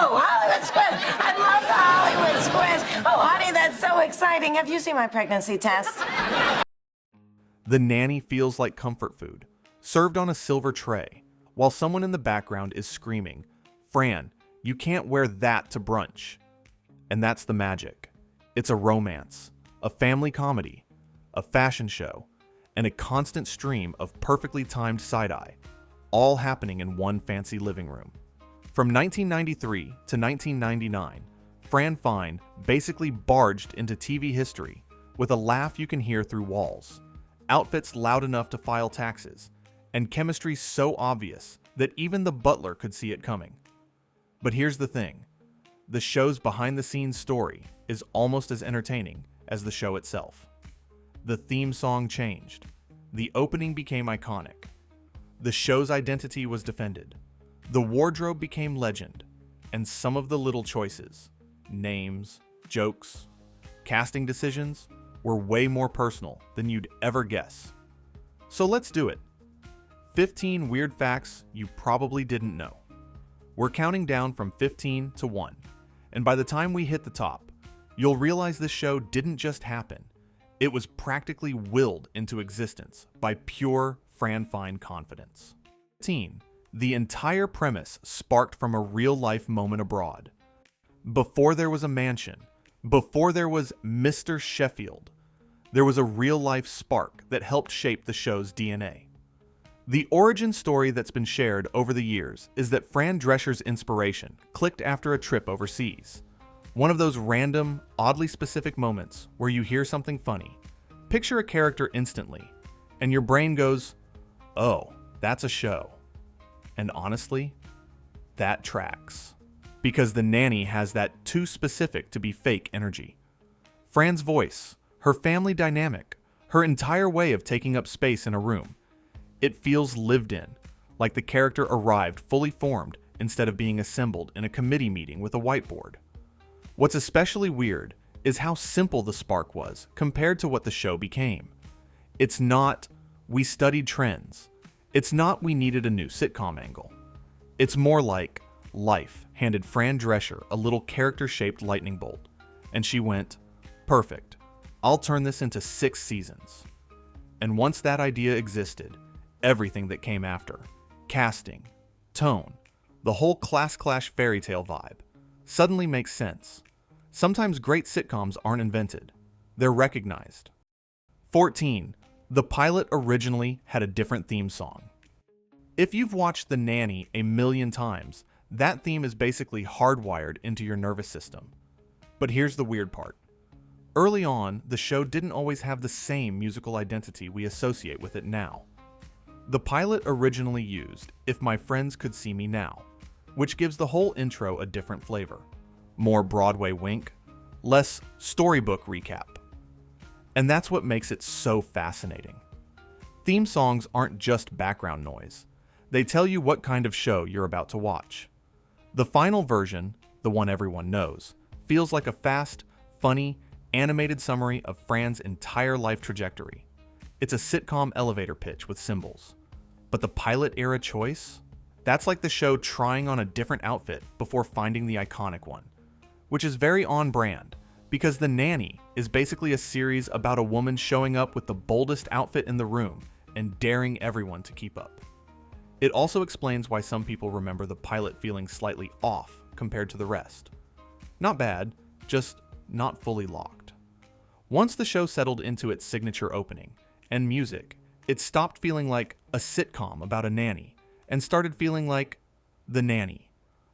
Oh, Hollywood squares. I love the Hollywood squares. Oh, honey, that's so exciting. Have you seen my pregnancy test? The nanny feels like comfort food, served on a silver tray, while someone in the background is screaming, "Fran, you can't wear that to brunch." And that's the magic. It's a romance, a family comedy, a fashion show, and a constant stream of perfectly timed side-eye, all happening in one fancy living room. From 1993 to 1999, Fran Fine basically barged into TV history with a laugh you can hear through walls, outfits loud enough to file taxes, and chemistry so obvious that even the butler could see it coming. But here's the thing. The show's behind-the-scenes story is almost as entertaining as the show itself. The theme song changed. The opening became iconic. The show's identity was defended. The wardrobe became legend. And some of the little choices, names, jokes, casting decisions, were way more personal than you'd ever guess. So let's do it. 15 weird facts you probably didn't know. We're counting down from 15 to 1, and by the time we hit the top, you'll realize this show didn't just happen. It was practically willed into existence by pure Fran Fine confidence. 15. The entire premise sparked from a real-life moment abroad. Before there was a mansion, before there was Mr. Sheffield, there was a real-life spark that helped shape the show's DNA. The origin story that's been shared over the years is that Fran Drescher's inspiration clicked after a trip overseas. One of those random, oddly specific moments where you hear something funny, picture a character instantly, and your brain goes, "Oh, that's a show." And honestly, that tracks. Because the nanny has that too specific to be fake energy. Fran's voice, her family dynamic, her entire way of taking up space in a room. It feels lived in, like the character arrived fully formed instead of being assembled in a committee meeting with a whiteboard. What's especially weird is how simple the spark was compared to what the show became. It's not, we studied trends. It's not, we needed a new sitcom angle. It's more like, life handed Fran Drescher a little character-shaped lightning bolt, and she went, "Perfect. I'll turn this into 6 seasons." And once that idea existed, everything that came after, casting, tone, the whole class clash fairy tale vibe, suddenly makes sense. Sometimes great sitcoms aren't invented, they're recognized. 14. The pilot originally had a different theme song. If you've watched The Nanny a million times, that theme is basically hardwired into your nervous system. But here's the weird part. Early on, the show didn't always have the same musical identity we associate with it now. The pilot originally used "If My Friends Could See Me Now," which gives the whole intro a different flavor. More Broadway wink, less storybook recap. And that's what makes it so fascinating. Theme songs aren't just background noise. They tell you what kind of show you're about to watch. The final version, the one everyone knows, feels like a fast, funny, animated summary of Fran's entire life trajectory. It's a sitcom elevator pitch with symbols. But the pilot era choice? That's like the show trying on a different outfit before finding the iconic one. Which is very on brand, because The Nanny is basically a series about a woman showing up with the boldest outfit in the room and daring everyone to keep up. It also explains why some people remember the pilot feeling slightly off compared to the rest. Not bad, just not fully locked. Once the show settled into its signature opening and music, it stopped feeling like a sitcom about a nanny and started feeling like The Nanny,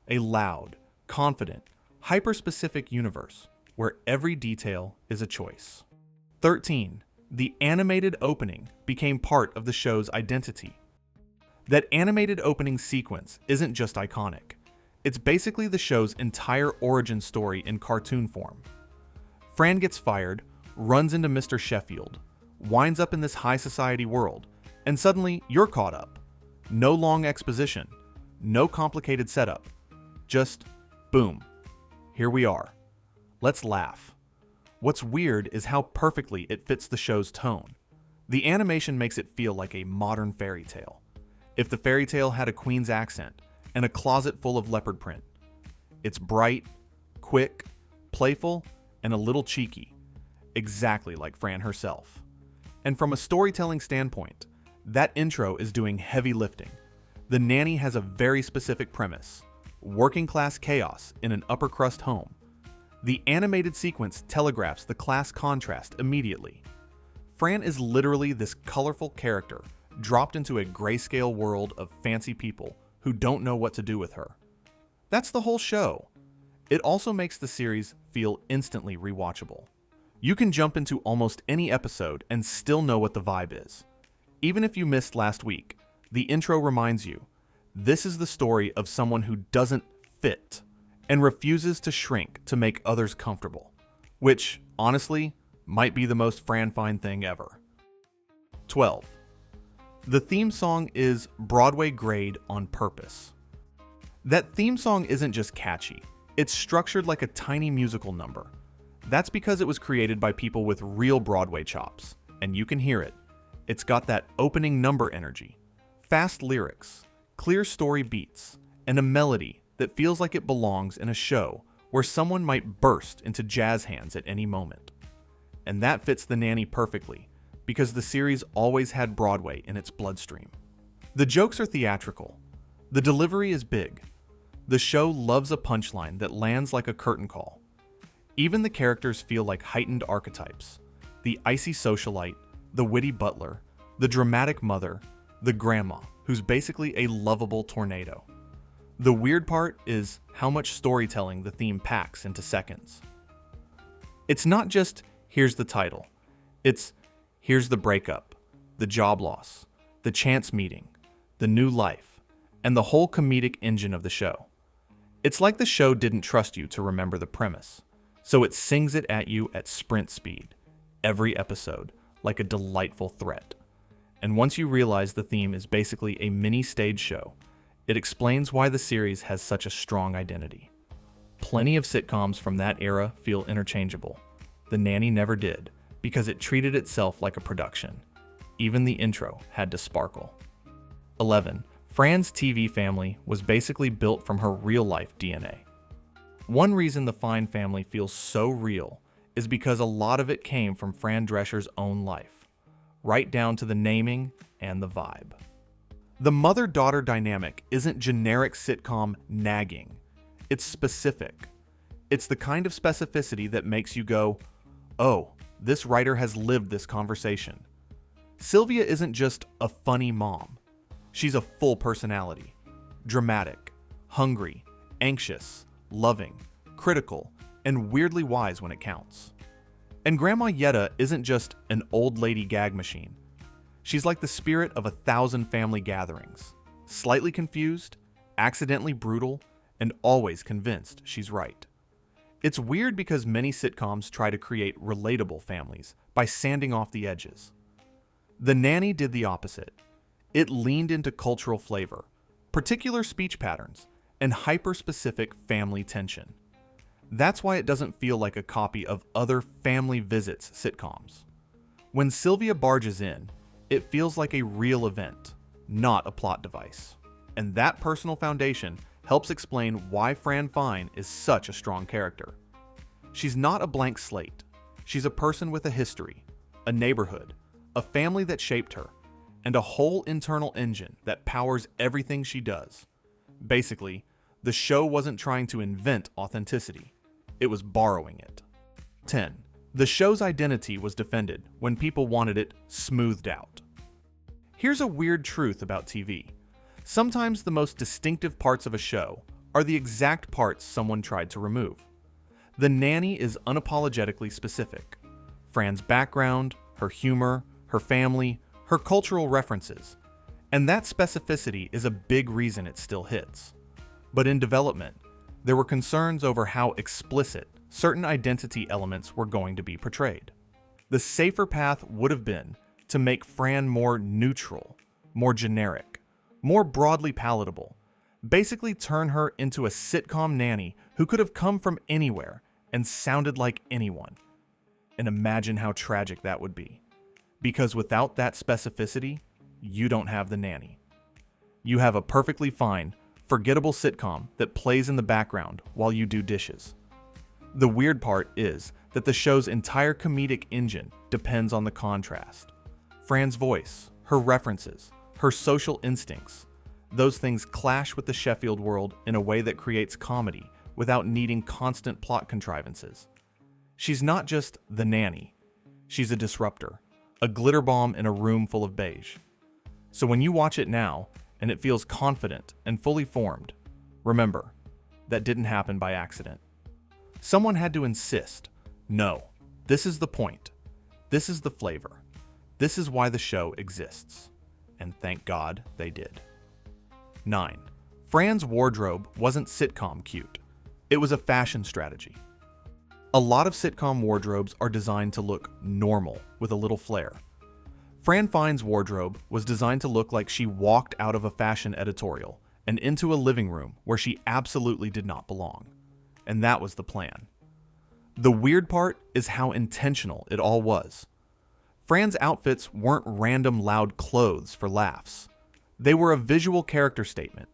a loud, confident, hyper-specific universe where every detail is a choice. 13. The animated opening became part of the show's identity. That animated opening sequence isn't just iconic. It's basically the show's entire origin story in cartoon form. Fran gets fired, runs into Mr. Sheffield, winds up in this high society world, and suddenly you're caught up. No long exposition, no complicated setup, just boom, here we are. Let's laugh. What's weird is how perfectly it fits the show's tone. The animation makes it feel like a modern fairy tale. If the fairy tale had a queen's accent and a closet full of leopard print, It's bright, quick, playful, and a little cheeky, exactly like Fran herself. And from a storytelling standpoint, that intro is doing heavy lifting. The Nanny has a very specific premise: working-class chaos in an upper-crust home. The animated sequence telegraphs the class contrast immediately. Fran is literally this colorful character dropped into a grayscale world of fancy people who don't know what to do with her. That's the whole show. It also makes the series feel instantly rewatchable. You can jump into almost any episode and still know what the vibe is. Even if you missed last week, the intro reminds you, this is the story of someone who doesn't fit and refuses to shrink to make others comfortable, which, honestly, might be the most Fran Fine thing ever. 12. The theme song is Broadway grade on purpose. That theme song isn't just catchy, it's structured like a tiny musical number. That's because it was created by people with real Broadway chops, and you can hear it. It's got that opening number energy, fast lyrics, clear story beats, and a melody that feels like it belongs in a show where someone might burst into jazz hands at any moment. And that fits The Nanny perfectly, because the series always had Broadway in its bloodstream. The jokes are theatrical. The delivery is big. The show loves a punchline that lands like a curtain call. Even the characters feel like heightened archetypes. The icy socialite, the witty butler, the dramatic mother, the grandma, who's basically a lovable tornado. The weird part is how much storytelling the theme packs into seconds. It's not just, here's the title. It's, here's the breakup, the job loss, the chance meeting, the new life, and the whole comedic engine of the show. It's like the show didn't trust you to remember the premise, so it sings it at you at sprint speed, every episode, like a delightful threat. And once you realize the theme is basically a mini stage show, it explains why the series has such a strong identity. Plenty of sitcoms from that era feel interchangeable. The Nanny never did, because it treated itself like a production. Even the intro had to sparkle. 11. Fran's TV family was basically built from her real-life DNA. One reason the Fine family feels so real is because a lot of it came from Fran Drescher's own life, right down to the naming and the vibe. The mother-daughter dynamic isn't generic sitcom nagging. It's specific. It's the kind of specificity that makes you go, oh, this writer has lived this conversation. Sylvia isn't just a funny mom. She's a full personality. Dramatic, hungry, anxious, loving, critical, and weirdly wise when it counts. And Grandma Yetta isn't just an old lady gag machine. She's like the spirit of 1,000 family gatherings, slightly confused, accidentally brutal, and always convinced she's right. It's weird because many sitcoms try to create relatable families by sanding off the edges. The Nanny did the opposite. It leaned into cultural flavor, particular speech patterns, and hyper-specific family tension. That's why it doesn't feel like a copy of other family visits sitcoms. When Sylvia barges in, it feels like a real event, not a plot device. And that personal foundation helps explain why Fran Fine is such a strong character. She's not a blank slate. She's a person with a history, a neighborhood, a family that shaped her, and a whole internal engine that powers everything she does. Basically, the show wasn't trying to invent authenticity. It was borrowing it. 10. The show's identity was defended when people wanted it smoothed out. Here's a weird truth about TV. Sometimes the most distinctive parts of a show are the exact parts someone tried to remove. The Nanny is unapologetically specific. Fran's background, her humor, her family, her cultural references. And that specificity is a big reason it still hits. But in development, there were concerns over how explicit certain identity elements were going to be portrayed. The safer path would have been to make Fran more neutral, more generic, more broadly palatable, basically turn her into a sitcom nanny who could have come from anywhere and sounded like anyone. And imagine how tragic that would be. Because without that specificity, you don't have the Nanny. You have a perfectly fine, forgettable sitcom that plays in the background while you do dishes. The weird part is that the show's entire comedic engine depends on the contrast. Fran's voice, her references, her social instincts, those things clash with the Sheffield world in a way that creates comedy without needing constant plot contrivances. She's not just the nanny, she's a disruptor, a glitter bomb in a room full of beige. So when you watch it now, and it feels confident and fully formed, remember, that didn't happen by accident. Someone had to insist, no, this is the point, this is the flavor, this is why the show exists. And thank God they did. 9. Fran's wardrobe wasn't sitcom cute. It was a fashion strategy. A lot of sitcom wardrobes are designed to look normal with a little flair. Fran Fine's wardrobe was designed to look like she walked out of a fashion editorial and into a living room where she absolutely did not belong. And that was the plan. The weird part is how intentional it all was. Fran's outfits weren't random loud clothes for laughs. They were a visual character statement,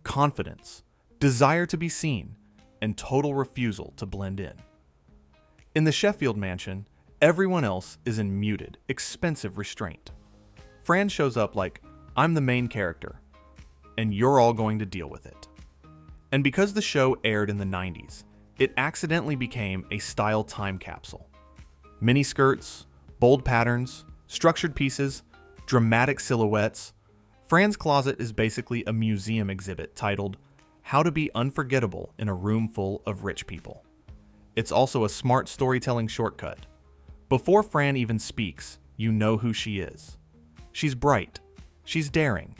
confidence, desire to be seen, and total refusal to blend in. In the Sheffield mansion, everyone else is in muted, expensive restraint. Fran shows up like, I'm the main character, and you're all going to deal with it. And because the show aired in the 90s, it accidentally became a style time capsule. Miniskirts, bold patterns, structured pieces, dramatic silhouettes. Fran's closet is basically a museum exhibit titled, How to Be Unforgettable in a Room Full of Rich People. It's also a smart storytelling shortcut. Before Fran even speaks, you know who she is. She's bright. She's daring.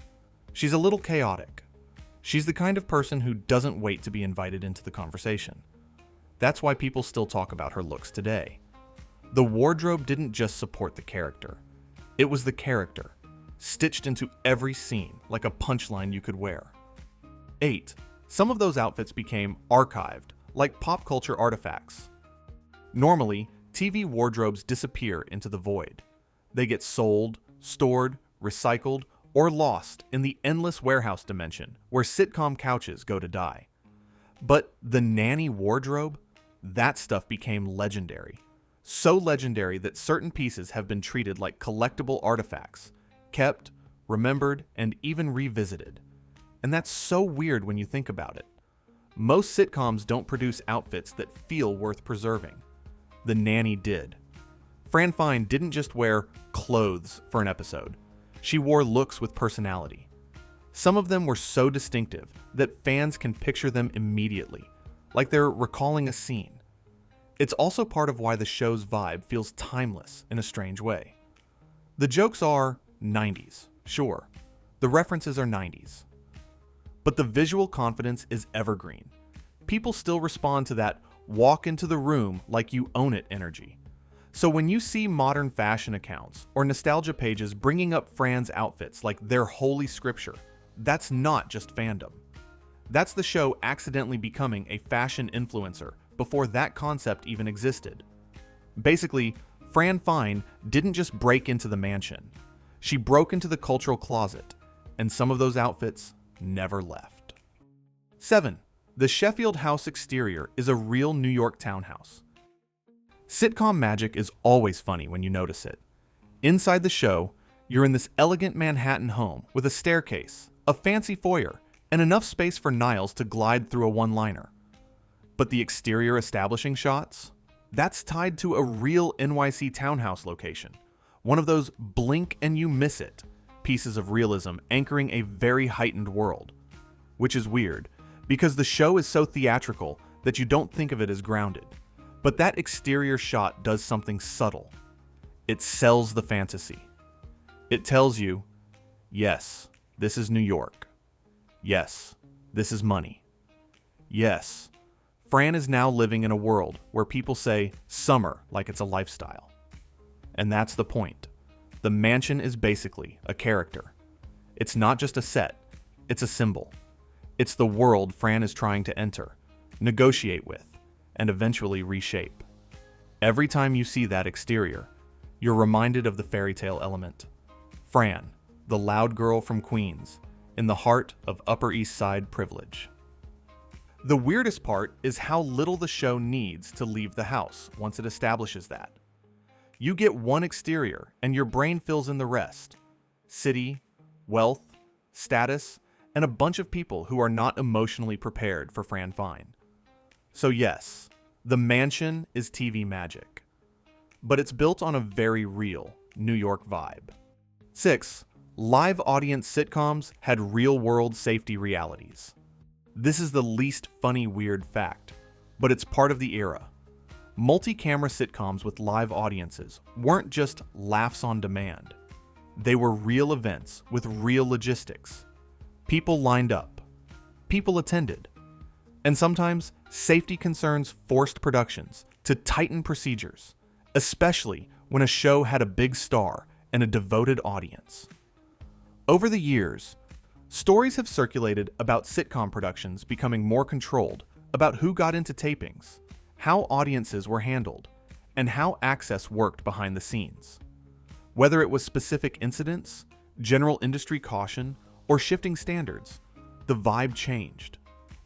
She's a little chaotic. She's the kind of person who doesn't wait to be invited into the conversation. That's why people still talk about her looks today. The wardrobe didn't just support the character. It was the character, stitched into every scene like a punchline you could wear. 8. Some of those outfits became archived, like pop culture artifacts. Normally, TV wardrobes disappear into the void. They get sold, stored, recycled, or lost in the endless warehouse dimension where sitcom couches go to die. But the nanny wardrobe, that stuff became legendary. So legendary that certain pieces have been treated like collectible artifacts, kept, remembered, and even revisited. And that's so weird when you think about it. Most sitcoms don't produce outfits that feel worth preserving. The nanny did. Fran Fine didn't just wear clothes for an episode. She wore looks with personality. Some of them were so distinctive that fans can picture them immediately, like they're recalling a scene. It's also part of why the show's vibe feels timeless in a strange way. The jokes are 90s, sure. The references are 90s. But the visual confidence is evergreen. People still respond to that walk into the room like you own it energy. So when you see modern fashion accounts or nostalgia pages bringing up Fran's outfits like they're holy scripture, that's not just fandom. That's the show accidentally becoming a fashion influencer before that concept even existed. Basically, Fran Fine didn't just break into the mansion. She broke into the cultural closet, and some of those outfits never left. 7. The Sheffield house exterior is a real New York townhouse. Sitcom magic is always funny when you notice it. Inside the show, you're in this elegant Manhattan home with a staircase, a fancy foyer, and enough space for Niles to glide through a one-liner. But the exterior establishing shots? That's tied to a real NYC townhouse location. One of those blink and you miss it pieces of realism anchoring a very heightened world. Which is weird, because the show is so theatrical that you don't think of it as grounded. But that exterior shot does something subtle. It sells the fantasy. It tells you, yes, this is New York. Yes, this is money. Yes, Fran is now living in a world where people say summer like it's a lifestyle. And that's the point. The mansion is basically a character. It's not just a set, it's a symbol. It's the world Fran is trying to enter, negotiate with, and eventually reshape. Every time you see that exterior, you're reminded of the fairy tale element. Fran, the loud girl from Queens, in the heart of Upper East Side privilege. The weirdest part is how little the show needs to leave the house once it establishes that. You get one exterior and your brain fills in the rest. City, wealth, status, and a bunch of people who are not emotionally prepared for Fran Fine. So yes, the mansion is TV magic. But it's built on a very real New York vibe. 6. Live audience sitcoms had real-world safety realities. This is the least funny weird fact, but it's part of the era. Multi-camera sitcoms with live audiences weren't just laughs on demand. They were real events with real logistics. People lined up. People attended. And sometimes, safety concerns forced productions to tighten procedures, especially when a show had a big star and a devoted audience. Over the years, stories have circulated about sitcom productions becoming more controlled about who got into tapings, how audiences were handled, and how access worked behind the scenes. Whether it was specific incidents, general industry caution, or shifting standards, the vibe changed.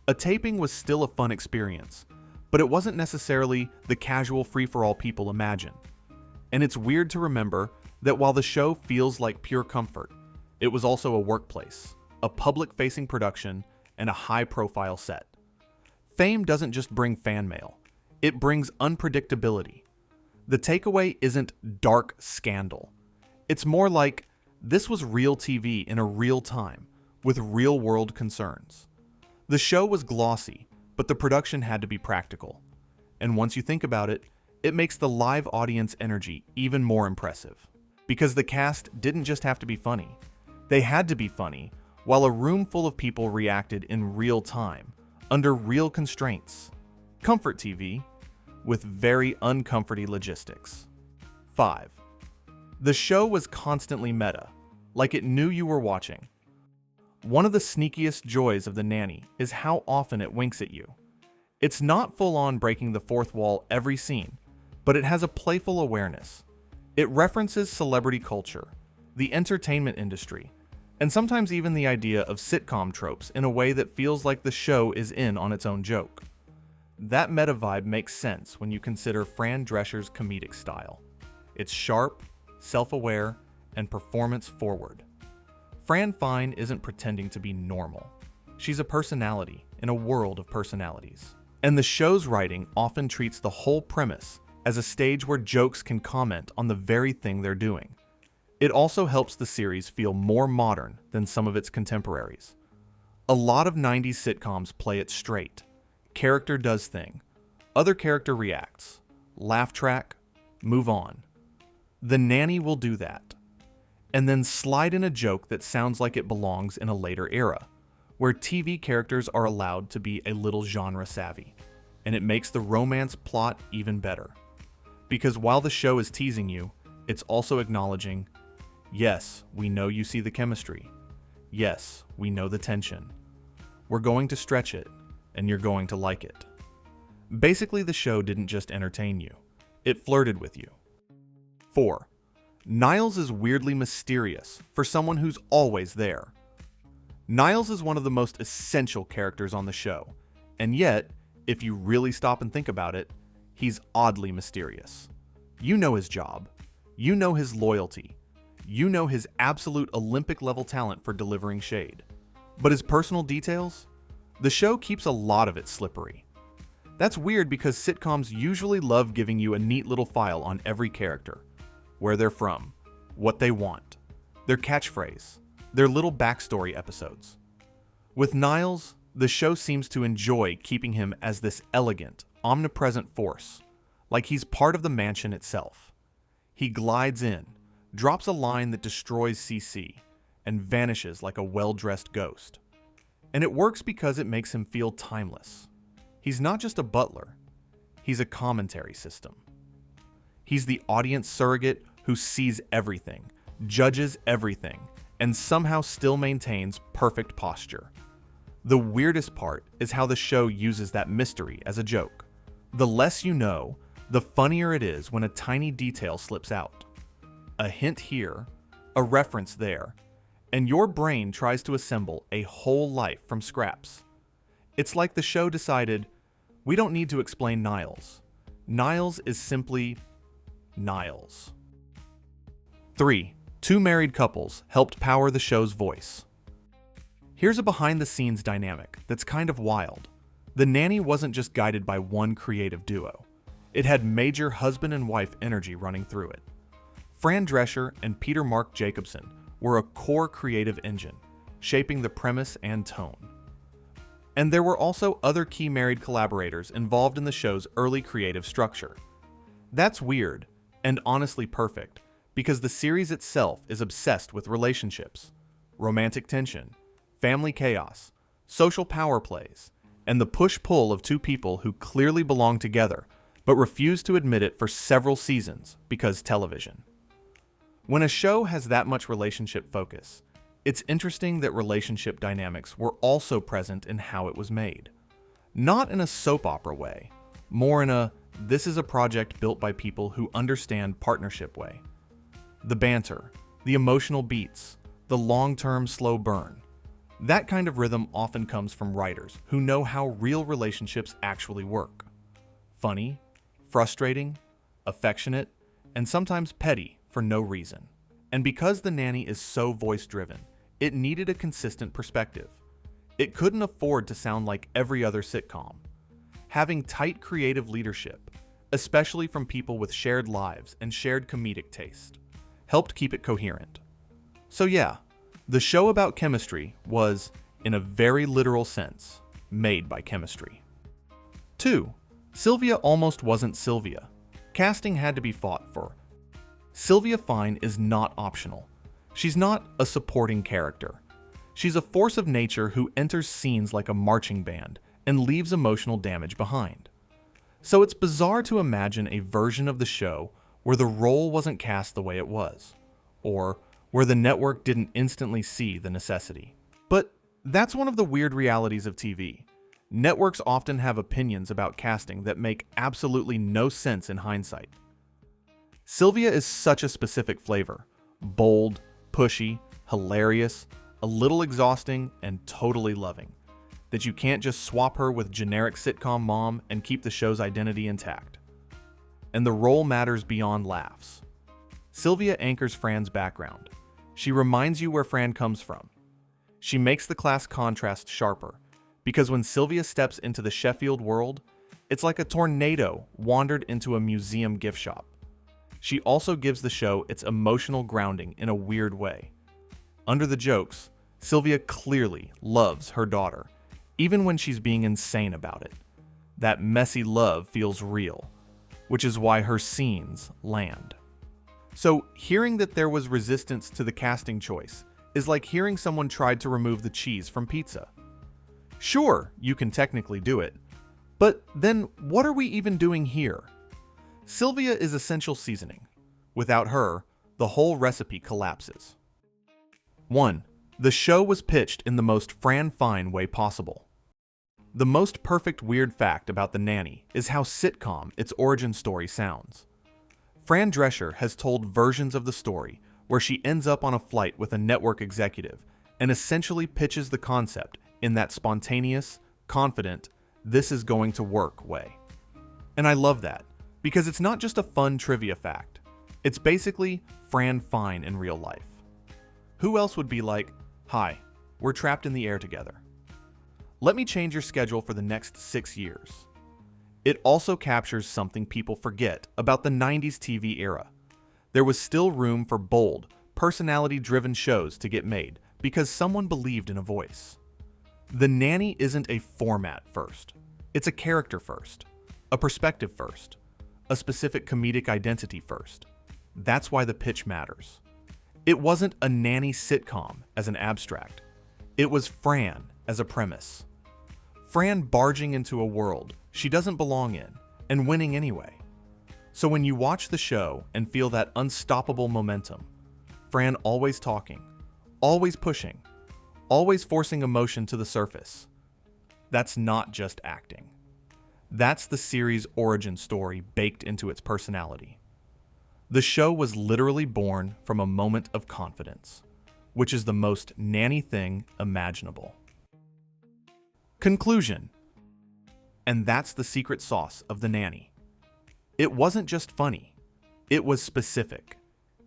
A taping was still a fun experience, but it wasn't necessarily the casual free-for-all people imagine. And it's weird to remember that while the show feels like pure comfort, it was also a workplace, a public-facing production, and a high-profile set. Fame doesn't just bring fan mail, it brings unpredictability. The takeaway isn't dark scandal. It's more like, this was real TV in a real time, with real-world concerns. The show was glossy, but the production had to be practical. And once you think about it, it makes the live audience energy even more impressive. Because the cast didn't just have to be funny. They had to be funny, while a room full of people reacted in real time, under real constraints. Comfort TV, with very uncomforty logistics. 5. The show was constantly meta, like it knew you were watching. One of the sneakiest joys of The Nanny is how often it winks at you. It's not full-on breaking the fourth wall every scene, but it has a playful awareness. It references celebrity culture, the entertainment industry, and sometimes even the idea of sitcom tropes in a way that feels like the show is in on its own joke. That meta vibe makes sense when you consider Fran Drescher's comedic style. It's sharp, self-aware, and performance-forward. Fran Fine isn't pretending to be normal. She's a personality in a world of personalities. And the show's writing often treats the whole premise as a stage where jokes can comment on the very thing they're doing. It also helps the series feel more modern than some of its contemporaries. A lot of 90s sitcoms play it straight. Character does thing. Other character reacts. Laugh track. Move on. The Nanny will do that. And then slide in a joke that sounds like it belongs in a later era, where TV characters are allowed to be a little genre savvy, and it makes the romance plot even better. Because while the show is teasing you, it's also acknowledging, yes, we know you see the chemistry. Yes, we know the tension. We're going to stretch it, and you're going to like it. Basically, the show didn't just entertain you, it flirted with you. 4. Niles is weirdly mysterious for someone who's always there. Niles is one of the most essential characters on the show, and yet, if you really stop and think about it, he's oddly mysterious. You know his job, you know his loyalty, you know his absolute Olympic-level talent for delivering shade. But his personal details? The show keeps a lot of it slippery. That's weird because sitcoms usually love giving you a neat little file on every character. Where they're from, what they want, their catchphrase, their little backstory episodes. With Niles, the show seems to enjoy keeping him as this elegant, omnipresent force, like he's part of the mansion itself. He glides in, drops a line that destroys CC, and vanishes like a well-dressed ghost. And it works because it makes him feel timeless. He's not just a butler, he's a commentary system. He's the audience surrogate who sees everything, judges everything, and somehow still maintains perfect posture. The weirdest part is how the show uses that mystery as a joke. The less you know, the funnier it is when a tiny detail slips out. A hint here, a reference there, and your brain tries to assemble a whole life from scraps. It's like the show decided, we don't need to explain Niles. Niles is simply Niles. 3. Two married couples helped power the show's voice. Here's a behind-the-scenes dynamic that's kind of wild. The Nanny wasn't just guided by one creative duo. It had major husband and wife energy running through it. Fran Drescher and Peter Mark Jacobson were a core creative engine, shaping the premise and tone. And there were also other key married collaborators involved in the show's early creative structure. That's weird, and honestly perfect, because the series itself is obsessed with relationships, romantic tension, family chaos, social power plays, and the push-pull of two people who clearly belong together but refuse to admit it for several seasons because television. When a show has that much relationship focus, it's interesting that relationship dynamics were also present in how it was made. Not in a soap opera way, more in a this is a project built by people who understand partnership way. The banter, the emotional beats, the long-term slow burn. That kind of rhythm often comes from writers who know how real relationships actually work. Funny, frustrating, affectionate, and sometimes petty for no reason. And because The Nanny is so voice-driven, it needed a consistent perspective. It couldn't afford to sound like every other sitcom. Having tight creative leadership, especially from people with shared lives and shared comedic taste, helped keep it coherent. So yeah, the show about chemistry was, in a very literal sense, made by chemistry. 2. Sylvia almost wasn't Sylvia. Casting had to be fought for. Sylvia Fine is not optional. She's not a supporting character. She's a force of nature who enters scenes like a marching band and leaves emotional damage behind. So it's bizarre to imagine a version of the show where the role wasn't cast the way it was, or where the network didn't instantly see the necessity. But that's one of the weird realities of TV. Networks often have opinions about casting that make absolutely no sense in hindsight. Sylvia is such a specific flavor, bold, pushy, hilarious, a little exhausting, and totally loving, that you can't just swap her with generic sitcom mom and keep the show's identity intact. And the role matters beyond laughs. Sylvia anchors Fran's background. She reminds you where Fran comes from. She makes the class contrast sharper, because when Sylvia steps into the Sheffield world, it's like a tornado wandered into a museum gift shop. She also gives the show its emotional grounding in a weird way. Under the jokes, Sylvia clearly loves her daughter, even when she's being insane about it. That messy love feels real, which is why her scenes land. So, hearing that there was resistance to the casting choice is like hearing someone tried to remove the cheese from pizza. Sure, you can technically do it, but then what are we even doing here? Sylvia is essential seasoning. Without her, the whole recipe collapses. 1. The show was pitched in the most Fran Fine way possible. The most perfect weird fact about The Nanny is how sitcom its origin story sounds. Fran Drescher has told versions of the story where she ends up on a flight with a network executive and essentially pitches the concept in that spontaneous, confident, this is going to work way. And I love that, because it's not just a fun trivia fact. It's basically Fran Fine in real life. Who else would be like, hi, we're trapped in the air together. Let me change your schedule for the next 6 years. It also captures something people forget about the 90s TV era. There was still room for bold, personality-driven shows to get made because someone believed in a voice. The Nanny isn't a format first. It's a character first, a perspective first, a specific comedic identity first. That's why the pitch matters. It wasn't a nanny sitcom as an abstract. It was Fran as a premise. Fran barging into a world she doesn't belong in and winning anyway. So when you watch the show and feel that unstoppable momentum, Fran always talking, always pushing, always forcing emotion to the surface, that's not just acting. That's the series' origin story baked into its personality. The show was literally born from a moment of confidence, which is the most nanny thing imaginable. Conclusion. And that's the secret sauce of The Nanny. It wasn't just funny. It was specific.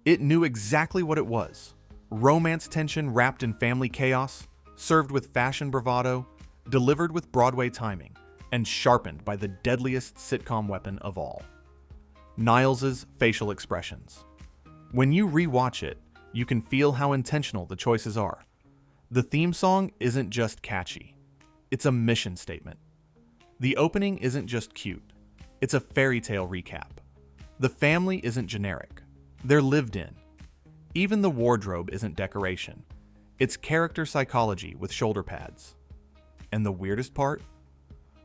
It knew exactly what it was. Romance tension wrapped in family chaos, served with fashion bravado, delivered with Broadway timing, and sharpened by the deadliest sitcom weapon of all, Niles's facial expressions. When you rewatch it, you can feel how intentional the choices are. The theme song isn't just catchy. It's a mission statement. The opening isn't just cute. It's a fairy tale recap. The family isn't generic. They're lived in. Even the wardrobe isn't decoration. It's character psychology with shoulder pads. And the weirdest part?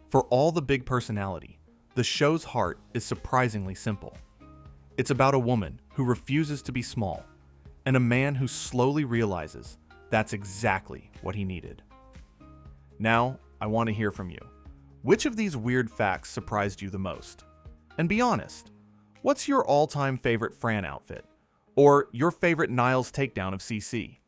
For all the big personality, the show's heart is surprisingly simple. It's about a woman who refuses to be small, and a man who slowly realizes that's exactly what he needed. Now, I want to hear from you. Which of these weird facts surprised you the most? And be honest, what's your all-time favorite Fran outfit? Or your favorite Niles takedown of CC?